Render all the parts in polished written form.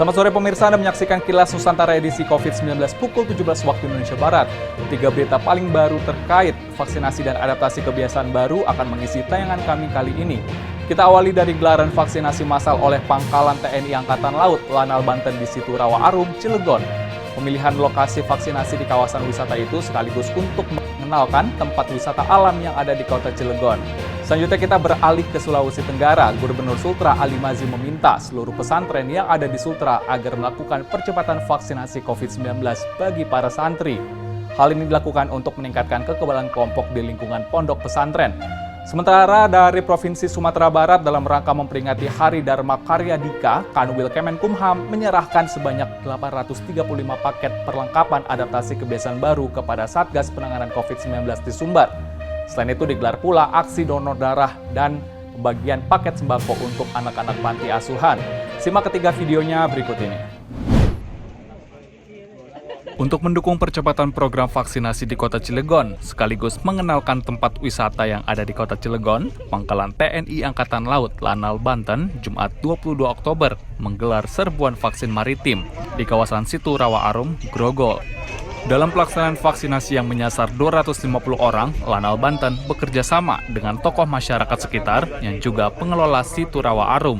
Selamat sore pemirsa, Anda menyaksikan Kilas Nusantara edisi COVID-19 pukul 17 waktu Indonesia Barat. 3 berita paling baru terkait vaksinasi dan adaptasi kebiasaan baru akan mengisi tayangan kami kali ini. Kita awali dari gelaran vaksinasi massal oleh Pangkalan TNI Angkatan Laut Lanal Banten di Situ Rawa Arum, Cilegon. Pemilihan lokasi vaksinasi di kawasan wisata itu sekaligus untuk mengenalkan tempat wisata alam yang ada di kota Cilegon. Selanjutnya kita beralih ke Sulawesi Tenggara. Gubernur Sultra Ali Mazzi meminta seluruh pesantren yang ada di Sultra agar melakukan percepatan vaksinasi COVID-19 bagi para santri. Hal ini dilakukan untuk meningkatkan kekebalan kelompok di lingkungan pondok pesantren. Sementara dari Provinsi Sumatera Barat dalam rangka memperingati Hari Dharma Karya Dika, Kanwil Kemenkumham menyerahkan sebanyak 835 paket perlengkapan adaptasi kebiasaan baru kepada Satgas Penanganan COVID-19 di Sumbar. Selain itu digelar pula aksi donor darah dan pembagian paket sembako untuk anak-anak panti asuhan. Simak ketiga videonya berikut ini. Untuk mendukung percepatan program vaksinasi di Kota Cilegon, sekaligus mengenalkan tempat wisata yang ada di Kota Cilegon, Pangkalan TNI Angkatan Laut Lanal Banten, Jumat 22 Oktober, menggelar serbuan vaksin maritim di kawasan Situ Rawa Arum, Grogol. Dalam pelaksanaan vaksinasi yang menyasar 250 orang, Lanal Banten bekerja sama dengan tokoh masyarakat sekitar yang juga pengelola Situ Rawa Arum.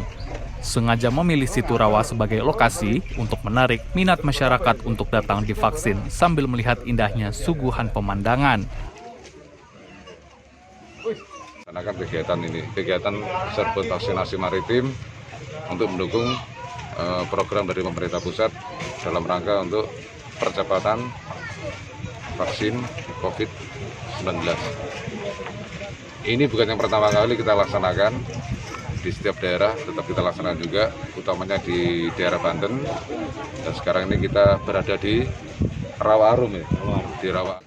Sengaja memilih Situ Rawa sebagai lokasi untuk menarik minat masyarakat untuk datang divaksin sambil melihat indahnya suguhan pemandangan. Karena kegiatan ini, kegiatan serbuan vaksinasi maritim untuk mendukung program dari pemerintah pusat dalam rangka untuk percepatan vaksin COVID-19. Ini bukan yang pertama kali kita laksanakan di setiap daerah, tetap kita laksanakan juga, utamanya di daerah Banten. Dan sekarang ini kita berada di Rawa Arum ya, di Rawa.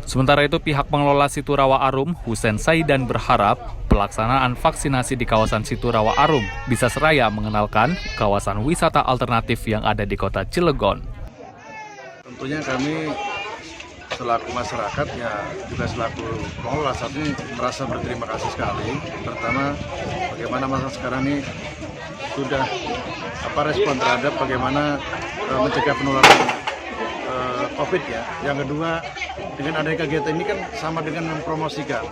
Sementara itu pihak pengelola Situ Rawa Arum, Husein Saidan berharap pelaksanaan vaksinasi di kawasan Situ Rawa Arum bisa seraya mengenalkan kawasan wisata alternatif yang ada di kota Cilegon. Tentunya kami selaku masyarakat ya juga selaku pengelola saat ini merasa berterima kasih sekali, terutama bagaimana masa sekarang ini sudah respon terhadap bagaimana mencegah penularan COVID ya. Yang kedua, dengan adanya kegiatan ini kan sama dengan mempromosikan.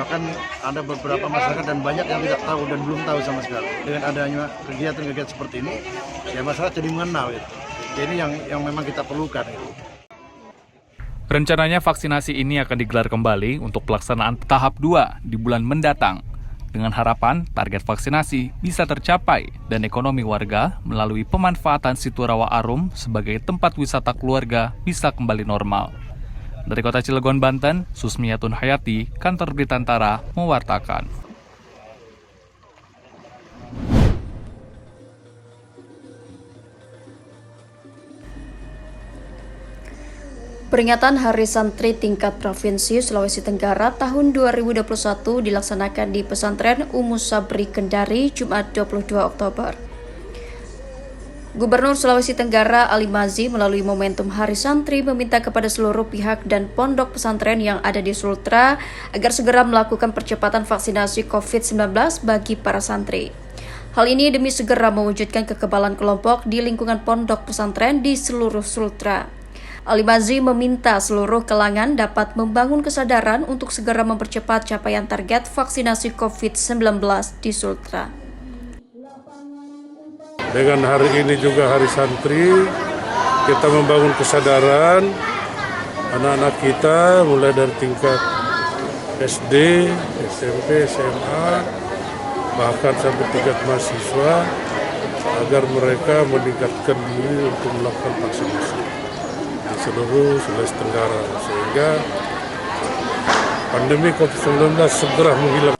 Bahkan ada beberapa masyarakat dan banyak yang tidak tahu dan belum tahu sama sekali. Dengan adanya kegiatan-kegiatan seperti ini, ya masyarakat jadi mengenal gitu. Jadi yang memang kita perlukan gitu. Rencananya vaksinasi ini akan digelar kembali untuk pelaksanaan tahap 2 di bulan mendatang. Dengan harapan target vaksinasi bisa tercapai dan ekonomi warga melalui pemanfaatan Situ Rawa Arum sebagai tempat wisata keluarga bisa kembali normal. Dari Kota Cilegon, Banten, Susmiatun Hayati, Kantor Berita Antara, mewartakan. Peringatan Hari Santri tingkat Provinsi Sulawesi Tenggara tahun 2021 dilaksanakan di Pesantren Ummu Sabri Kendari, Jumat 22 Oktober. Gubernur Sulawesi Tenggara Ali Mazzi melalui momentum Hari Santri meminta kepada seluruh pihak dan pondok pesantren yang ada di Sultra agar segera melakukan percepatan vaksinasi COVID-19 bagi para santri. Hal ini demi segera mewujudkan kekebalan kelompok di lingkungan pondok pesantren di seluruh Sultra. Ali Mazzi meminta seluruh kalangan dapat membangun kesadaran untuk segera mempercepat capaian target vaksinasi COVID-19 di Sultra. Dengan hari ini juga Hari Santri, kita membangun kesadaran anak-anak kita mulai dari tingkat SD, SMP, SMA, bahkan sampai tingkat mahasiswa agar mereka meningkatkan diri untuk melakukan vaksinasi di seluruh Sulawesi Tenggara sehingga pandemi COVID-19 segera menghilang.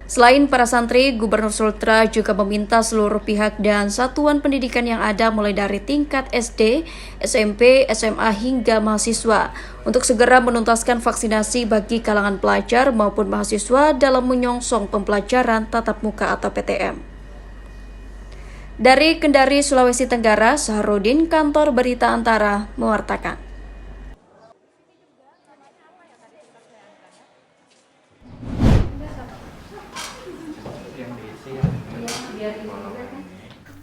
Selain para santri, Gubernur Sultra juga meminta seluruh pihak dan satuan pendidikan yang ada mulai dari tingkat SD, SMP, SMA hingga mahasiswa untuk segera menuntaskan vaksinasi bagi kalangan pelajar maupun mahasiswa dalam menyongsong pembelajaran tatap muka atau PTM. Dari Kendari, Sulawesi Tenggara, Saharudin, Kantor Berita Antara, mewartakan.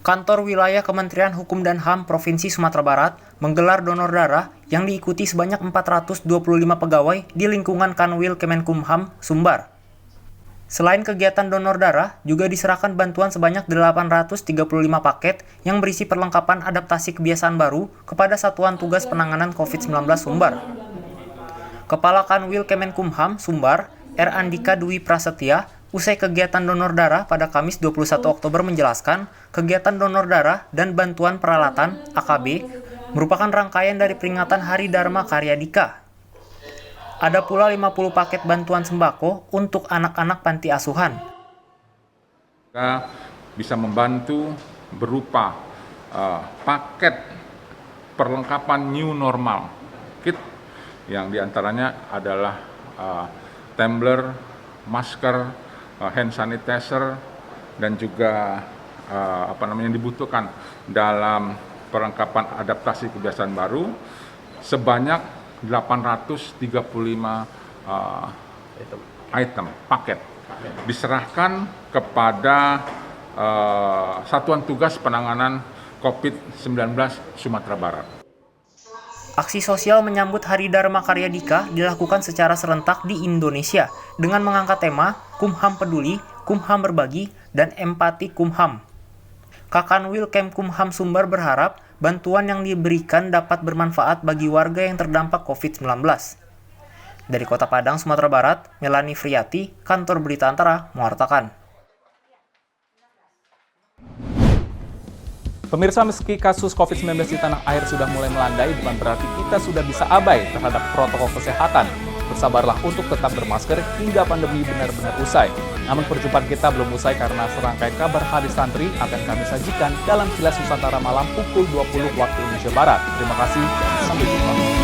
Kantor Wilayah Kementerian Hukum dan HAM Provinsi Sumatera Barat menggelar donor darah yang diikuti sebanyak 425 pegawai di lingkungan Kanwil Kemenkumham, Sumbar. Selain kegiatan donor darah, juga diserahkan bantuan sebanyak 835 paket yang berisi perlengkapan adaptasi kebiasaan baru kepada Satuan Tugas Penanganan COVID-19 Sumbar. Kepala Kanwil Kemenkumham, Sumbar, R. Andika Dwi Prasetya, usai kegiatan donor darah pada Kamis 21 Oktober menjelaskan, kegiatan donor darah dan bantuan peralatan AKB merupakan rangkaian dari peringatan Hari Dharma Karya Dika. Ada pula 50 paket bantuan sembako untuk anak-anak panti asuhan. Kita bisa membantu berupa paket perlengkapan new normal kit yang diantaranya adalah tumbler, masker, hand sanitizer, dan juga yang dibutuhkan dalam perlengkapan adaptasi kebiasaan baru sebanyak 835 item paket diserahkan kepada Satuan Tugas Penanganan COVID-19 Sumatera Barat. Aksi sosial menyambut Hari Dharma Karya Dika dilakukan secara serentak di Indonesia dengan mengangkat tema Kumham Peduli, Kumham Berbagi, dan Empati Kumham. Kakanwil Kemkumham Sumbar berharap bantuan yang diberikan dapat bermanfaat bagi warga yang terdampak COVID-19. Dari Kota Padang, Sumatera Barat, Melanie Friati, Kantor Berita Antara, mewartakan. Pemirsa, meski kasus COVID-19 di tanah air sudah mulai melandai, bukan berarti kita sudah bisa abai terhadap protokol kesehatan. Bersabarlah untuk tetap bermasker hingga pandemi benar-benar usai. Namun perjumpaan kita belum usai karena serangkai kabar Hari Santri akan kami sajikan dalam Kilas Nusantara malam pukul 20 waktu Indonesia Barat. Terima kasih dan sampai jumpa.